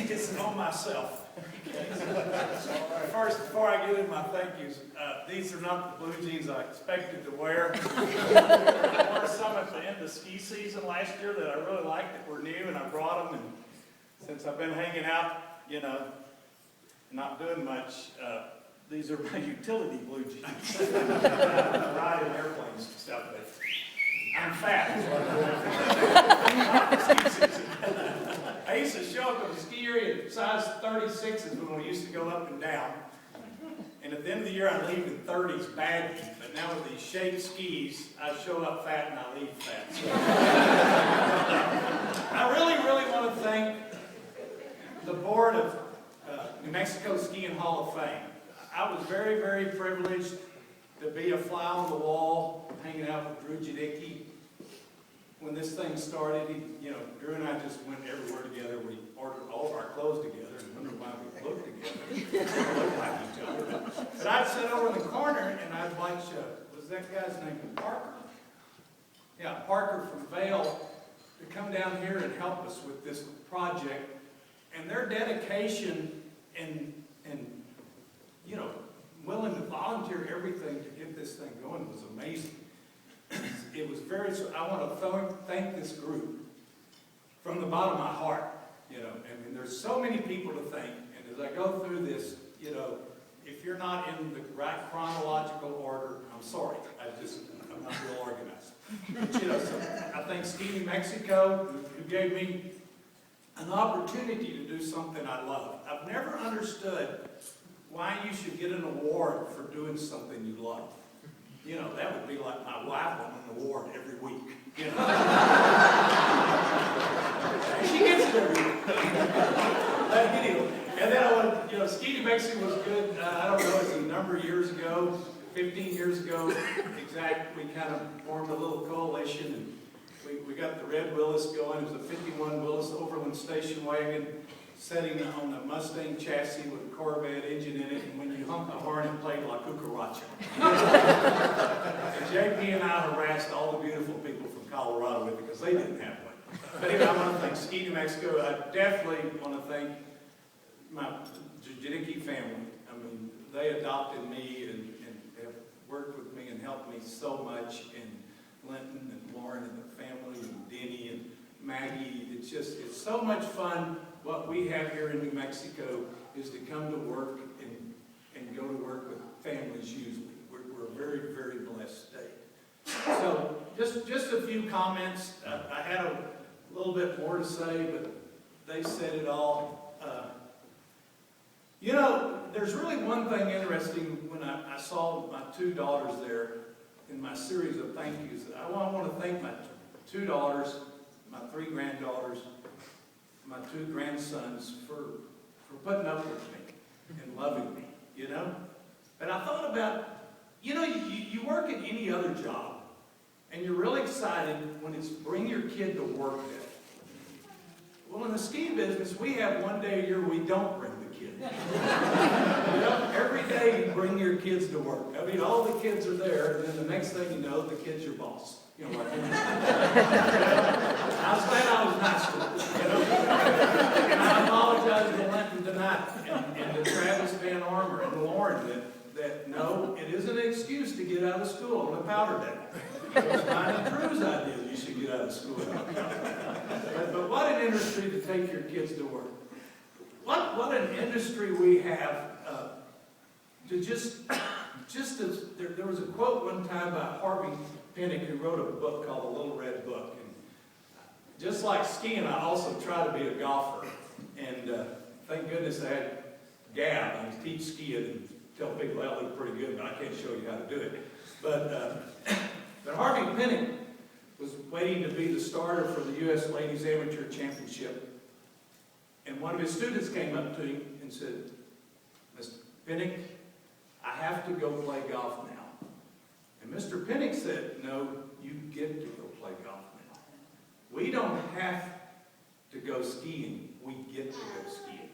It's on myself. First, before I get into my thank yous, these are not the blue jeans I expected to wear. I wore some at the end of ski season last year that I really liked that were new, and I brought them. And since I've been hanging out, you know, not doing much, these are my utility blue jeans. I ride in airplanes and stuff, but I'm fat. I used to show up at the ski area in size 36s when we used to go up and down. And at the end of the year, I leave in 30s baggy. But now with these shaped skis, I show up fat and I leave fat. So, I really want to thank the board of New Mexico Skiing Hall of Fame. I was very privileged to be a fly on the wall, hanging out with Drew Jadicki. When this thing started, Drew and I just went everywhere together. We ordered all of our clothes together and wondered why we looked together. We looked like each other. But I'd sit over in the corner and I'd watch, was that guy's name Parker? Yeah, Parker from Vail to come down here and help us with this project. And their dedication and willing to volunteer everything to get this thing going was amazing. It was I want to thank this group from the bottom of my heart. I mean, there's so many people to thank, and as I go through this, if you're not in the right chronological order, I'm sorry. I'm not real organized. But, so I thank Ski New Mexico, who gave me an opportunity to do something I love. I've never understood why you should get an award for doing something you love. That would be like my wife winning an award every week. She gets it every week. But anyway, and then I went, Ski New Mexico was good. I don't know, it's a number of years ago, 15 years ago, we kind of formed a little coalition, and we got the red Willis going. It was a 51 Willis Overland station wagon, setting on a Mustang chassis with a Corvette engine in it, and when you hung the horn, it played La Cucaracha. And JP and I harassed all the beautiful people from Colorado with it because they didn't have one. But anyway, I want to thank Ski New Mexico. I definitely want to thank my Jadicki family. I mean, they adopted me and have worked with me and helped me so much, and Linton and Lauren and the family and Denny and Maggie. It's so much fun. What we have here in New Mexico is to come to work and go to work with families usually. We're a very blessed state. So just a few comments. I had a little bit more to say, but they said it all. There's really one thing interesting when I saw my two daughters there in my series of thank yous. I want to thank my two daughters, my three granddaughters, my two grandsons for putting up with me and loving me, And I thought about, you work at any other job, and you're really excited when it's bring your kid to work day. Well, in the ski business, we have one day a year we don't bring the kid. Every day you bring your kids to work. I mean, all the kids are there, and then the next thing you know, the kid's your boss. I was glad I was nice to them, And I apologize to Linton tonight and to Travis Van Armour and Lauren that no, it isn't an excuse to get out of school on a powder day. It was mine and Drew's idea you should get out of school on a powder day. But what an industry to take your kids to work. What an industry we have there was a quote one time by Harvey Pinnock, who wrote a book called The Little Red Book. And just like skiing, I also try to be a golfer. And thank goodness I had Gab. I can teach skiing and tell people I look pretty good, but I can't show you how to do it. But Harvey Pinnock was waiting to be the starter for the U.S. Ladies Amateur Championship. And one of his students came up to him and said, "Mr. Pinnock, I have to go play golf now." And Mr. Pinnock said, "No, you get to go play golf now. We don't have to go skiing, we get to go skiing."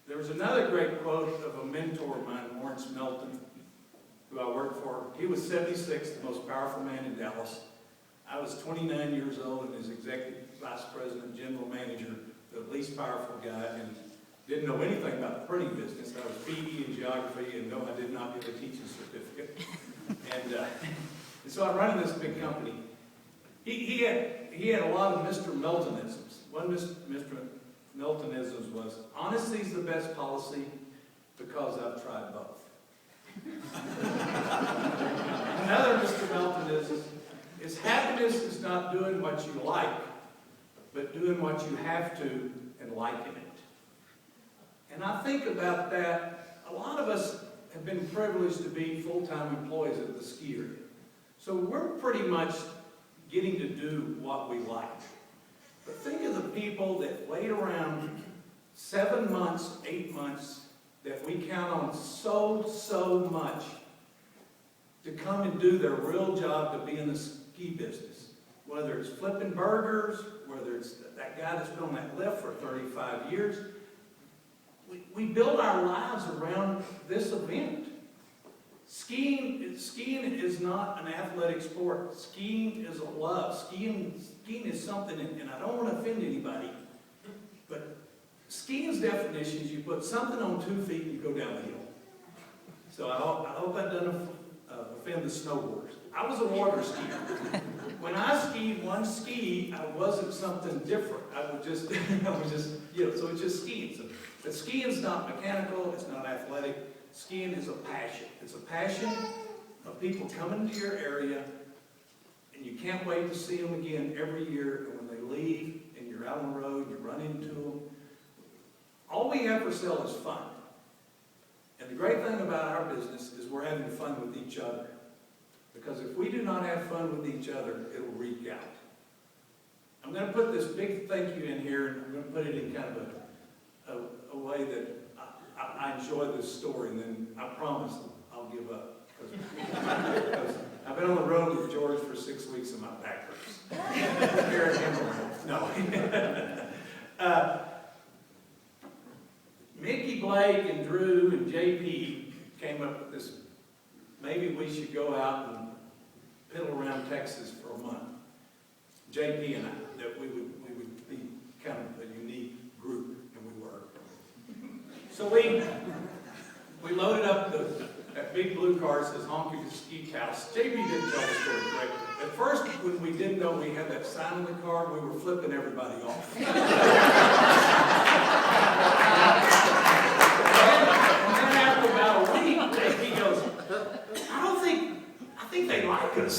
There was another great quote of a mentor of mine, Lawrence Melton, who I worked for. He was 76, the most powerful man in Dallas. I was 29 years old and his executive vice president, general manager the least powerful guy and didn't know anything about the printing business. I was PE and geography, and no, I did not get a teaching certificate. And so I'm running this big company. He had a lot of Mr. Miltonisms. One Mr. Miltonisms was, honesty's the best policy because I've tried both. Another Mr. Miltonism is happiness is not doing what you like, but doing what you have to and liking it. And I think about that, a lot of us have been privileged to be full-time employees at the ski area. So we're pretty much getting to do what we like. But think of the people that wait around 7 months, 8 months, that we count on so much to come and do their real job to be in the ski business. Whether it's flipping burgers, whether it's that guy that's been on that lift for 35 years, we build our lives around this event. Skiing is not an athletic sport. Skiing is a love. Skiing is something, and I don't want to offend anybody, but skiing's definition is you put something on 2 feet and you go down the hill. So I hope that doesn't offend the snowboarders. I was a water skier. When I skied one ski, I wasn't something different. I was just, so it's just skiing. So, but skiing's not mechanical, it's not athletic. Skiing is a passion. It's a passion of people coming to your area, and you can't wait to see them again every year. And when they leave, and you're out on the road, you run into them. All we have for sale is fun. And the great thing about our business is we're having fun with each other. Because if we do not have fun with each other, it'll wreak out. I'm going to put this big thank you in here, and I'm going to put it in kind of a way that I enjoy this story, and then I promise I'll give up. Because I've been on the road with George for 6 weeks and my back hurts. No. Mickey Blake and Drew and JP came up with this, maybe we should go out and piddle around Texas for a month. JP and I, that we would be kind of a unique group, and we were. So we loaded up that big blue car that says Honky to Ski House. JP didn't tell the story correctly. At first, when we didn't know we had that sign in the car, we were flipping everybody off. And then after about a week, JP goes, I think they like us.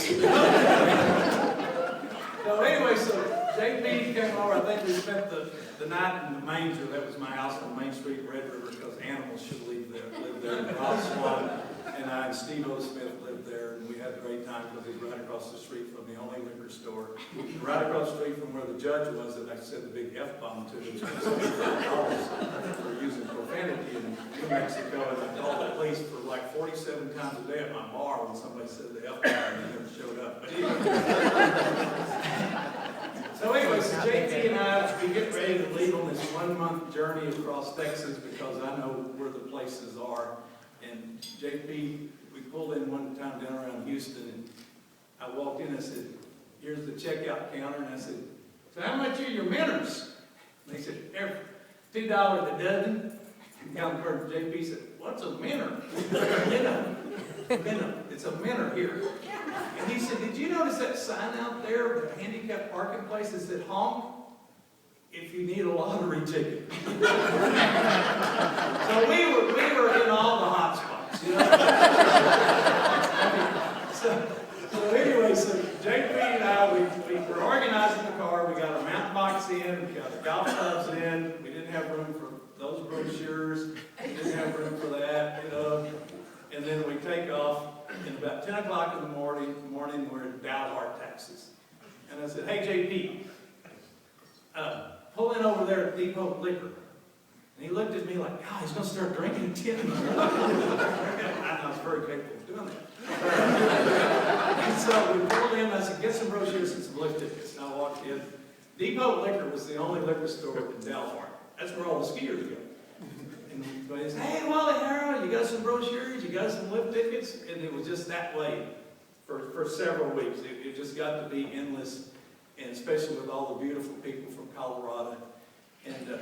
So anyway, so JP came over. I think we spent the night in the manger. That was my house on Main Street in Red River, because animals should live there. And Rob Swan and I and Steve O. Smith lived there, and we had a great time because he's right across the street from the only liquor store, right across the street from where the judge was that I said the big F-bomb to, which was $75 for using profanity in New Mexico. And I called the police for like 47 times a day at my bar when somebody said the F-bomb and they never showed up. But anyway, so JT and I, we get ready to leave on this 1 month journey across Texas because I know where the places are. And JP, we pulled in one time down around Houston, and I walked in and I said, here's the checkout counter, and I said, so how much are your minnows? And they said, $2 a dozen. And JP said, what's a minnow? Minnow. It's a minnow here. And he said, did you notice that sign out there, the handicap parking place that said honk if you need a lottery ticket? So we were in all the hot spots, you know. So anyway, so JP and I, we were organizing the car. We got our mountain bikes in, we got the golf clubs in. We didn't have room for those brochures. We didn't have room for that, you know. And then we take off. And about 10 o'clock in the morning, we're in Dalhart, Texas. And I said, hey, JP, pull in over there at Depot Liquor. And he looked at me like, God, he's going to start drinking at 10. I was very capable of doing that. And so we pulled in, I said, get some brochures and some lift tickets. And I walked in. Depot Liquor was the only liquor store in Dalhart. That's where all the skiers go. And he said, hey, Wally, Harold, you got some brochures, you got some lift tickets? And it was just that way for several weeks. It just got to be endless, and especially with all the beautiful people from Colorado. And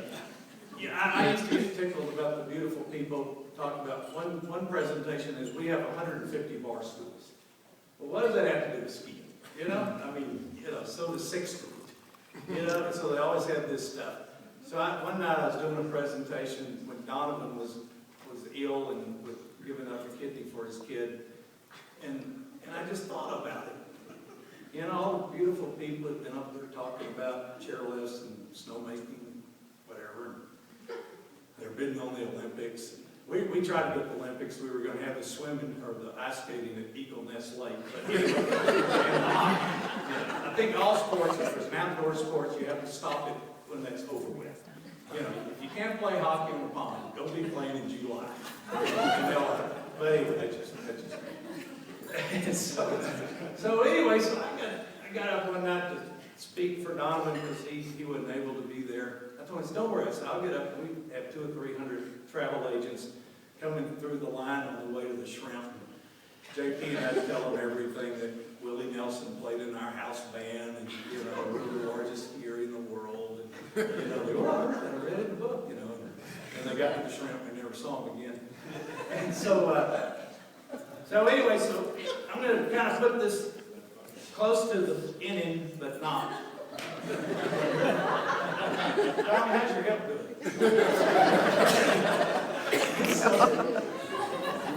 yeah, I used to get tickled about the beautiful people talking about one presentation is we have 150 bar schools. Well, what does that have to do with skiing? You know, I mean, you know, so does 6th Street. You know, so they always have this stuff. So one night I was doing a presentation when Donovan was ill and was giving up a kidney for his kid, and I just thought about it. You know, all the beautiful people have been up there talking about chairlifts and snowmaking, whatever. They've been on the Olympics. We tried to get the Olympics. We were going to have the swimming or the ice skating at Eagle Nest Lake. But anyway, I think all sports, if there's an outdoor sports, you have to stop it when that's over with. You know, if you can't play hockey on the pond, don't be playing in July. But anyway, that's just and so anyway, so I got up one night to speak for Donovan because he wasn't able to be there. I told him, don't worry. I said, I'll get up. We have 200 or 300 travel agents coming through the line on the way to the Shrimp. JP and I tell them everything that Willie Nelson played in our house band, and you know, we're the largest skier in the world. And, you know, they go, oh, I read it in the book, you know. And they got to the Shrimp and never saw him again. And so anyway, so I'm going to kind of put this close to the inning, but not. Tommy, how's your hip doing?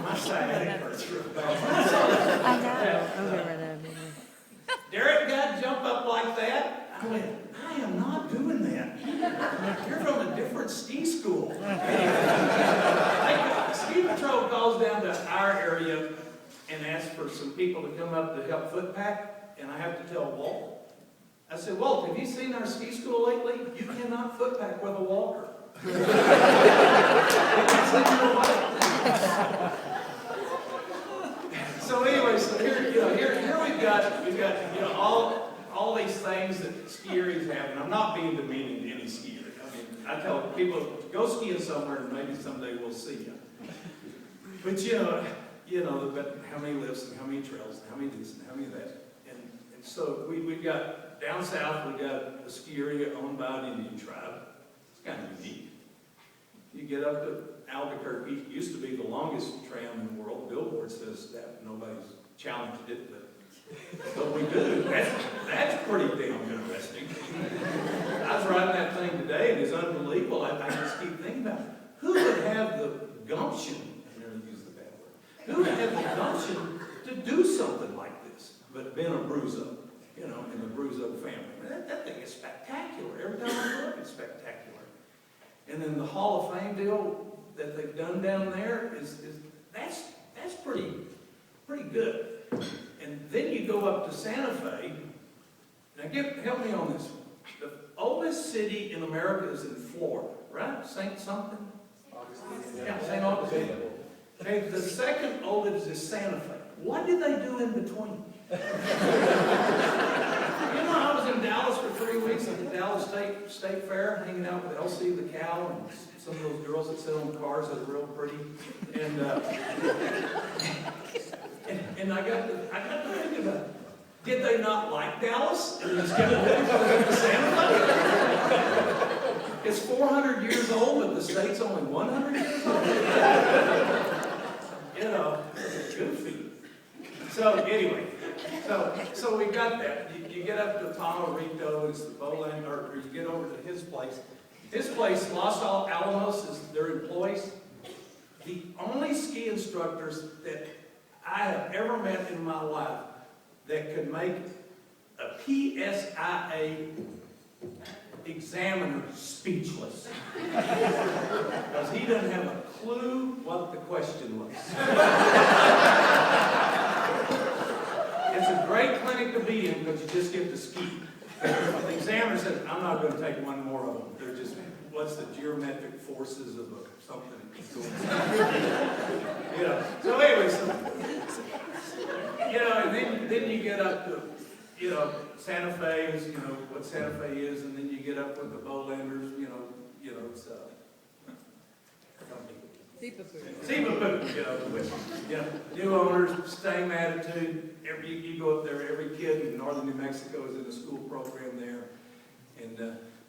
My sciatic hurts real bad. I know. I'll get rid of it. Derek got to jump up like that. I went, I am not doing that. You're from a different ski school. Ski Patrol calls down to our area and asks for some people to come up to help foot pack, and I have to tell Walt. I said, Walt, have you seen our ski school lately? You cannot foot pack with a walker. So anyway, so here we've got you know all these things that skiers have, and I'm not being demeaning to any skier. I mean, I tell people go skiing somewhere, and maybe someday we'll see you. But you know, but how many lifts and how many trails and how many this and how many that, and so we've got down south. We've got a ski area owned by an Indian tribe. It's kind of unique. You get up to Albuquerque, it used to be the longest trail in the world. Billboard says that. Nobody's challenged it, but we do. That's pretty damn interesting. I was riding that thing today, and it's unbelievable. I just keep thinking about it. Who would have the gumption, I never use the bad word, who would have the gumption to do something like this, but Ben Abruzzo, you know, in the Abruzzo family. That thing is spectacular. Every time I look, it's spectacular. And then the Hall of Fame deal that they've done down there that's pretty good. And then you go up to Santa Fe. Now help me on this one. The oldest city in America is in Florida, right? St. something? Yeah, St. Augustine. Okay, the second oldest is Santa Fe. What did they do in between? You know, I was in Dallas for 3 weeks at the Dallas State Fair, hanging out with Elsie the cow and some of those girls that sit on cars that are real pretty. And I got to thinking about it. Did they not like Dallas? And just get ready to Santa Fe? It's 400 years old, but the state's only 100 years old. You know, goofy. So anyway, so we got that. You get up to Palo Rico, it's the Bowland, or you get over to his place. His place, Los Alamos, is their employees. The only ski instructors that I have ever met in my life that could make a PSIA examiner speechless. Because he doesn't have a clue what the question was. It's a great clinic to be in because you just get to ski. The examiner says, I'm not going to take one more of them. They're just, what's the geometric forces of something? You know. So anyway, you know, and then you get up to, you know, Santa Fe is, you know, what Santa Fe is, and then you get up with the Bowlanders, you know, it's Seapapoo, you know, new owners, same attitude. You go up there, every kid in northern New Mexico is in a school program there, and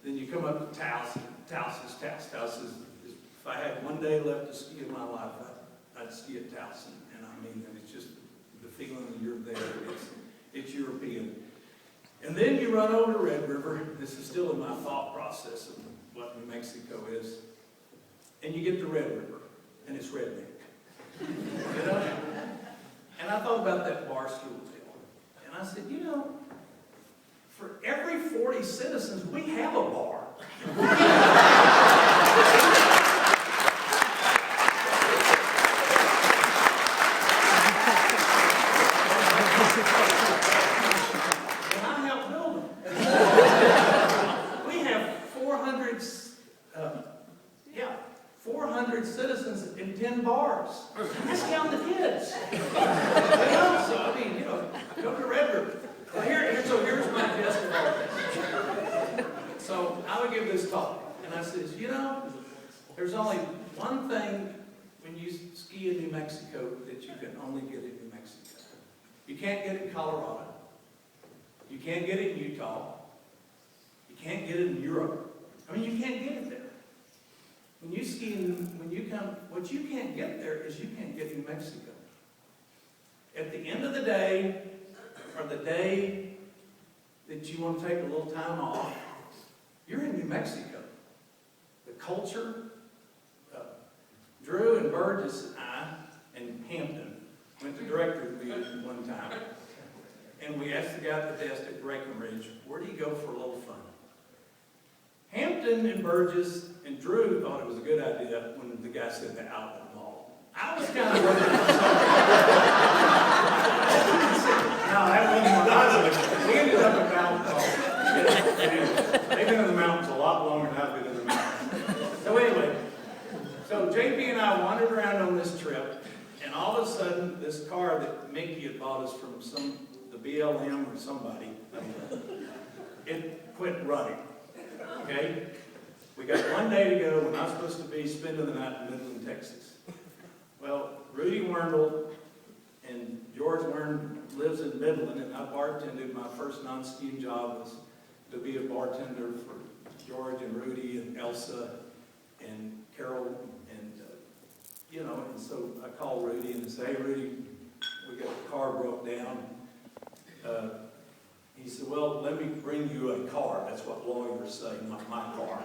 then you come up to Taos. Taos is, if I had one day left to ski in my life, I'd ski at Taos, and I mean, it's just the feeling that you're there, it's European. And then you run over to Red River. This is still in my thought process of what New Mexico is. And you get to Red River, and it's redneck. You know? And I thought about that bar stool deal. And I said, you know, for every 40 citizens, we have a bar. We have 400 citizens in 10 bars. Let's count the kids. You know? So, I mean, you know, go to Red River. Well, here's my test of all this. So I would give this talk, and I says, you know, there's only one thing when you ski in New Mexico that you can only get in New Mexico. You can't get it in Colorado. You can't get it in Utah. You can't get it in Europe. I mean, you can't get it there. When you ski, when you come, what you can't get there is you can't get New Mexico. At the end of the day, or the day that you want to take a little time off, you're in New Mexico. The culture, Drew and Burgess and I, and Hampton, went to director's meeting one time, and we asked the guy at the desk at Breckenridge, where do you go for a little fun? Hampton and Burgess and Drew thought it was a good idea when the guy said the outlet mall. I was kind of worried. No, that wasn't what I was. We ended up at Mountain Mall. They've been in the mountains a lot longer than I've been in the mountains. So anyway, so JP and I wandered around on this trip, and all of a sudden, this car that Mickey had bought us from the BLM or somebody, it quit running. Okay? We got one day to go when I was supposed to be spending the night in Midland, Texas. Well, Rudy Werndl and George Werndl lives in Midland, and I bartended. My first non-skiing job was to be a bartender for George and Rudy and Elsa and Carol, and you know, and so I called Rudy and said, hey Rudy, we got the car broke down. He said, well, let me bring you a car. That's what lawyers say, not my car.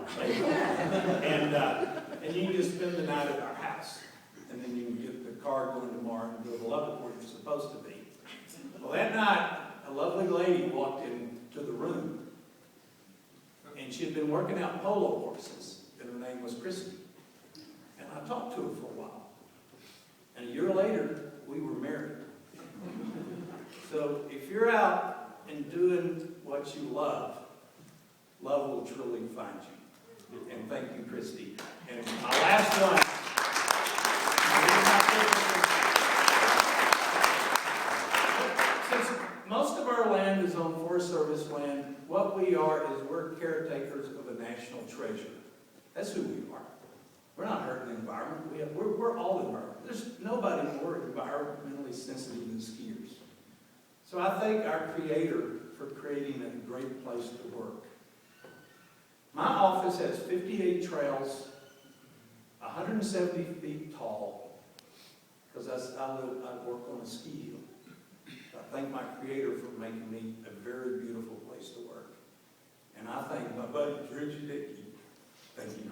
And you can just spend the night at our house. And then you can get the car going tomorrow and go to Lubbock where you're supposed to be. Well, that night, a lovely lady walked into the room. And she had been working out polo horses. And her name was Christy. And I talked to her for a while. And a year later, we were married. So if you're out and doing what you love, love will truly find you. And thank you, Christy. And my last one. Since most of our land is on Forest Service land, what we are is we're caretakers of a national treasure. That's who we are. We're not hurting the environment. We're all environment. There's nobody more environmentally sensitive than skiers. So I thank our Creator for creating a great place to work. My office has 58 trails, 170 feet tall, because I work on a ski hill. I thank my Creator for making me a very beautiful place to work. And I thank my buddy, Richard Dickey. Thank you.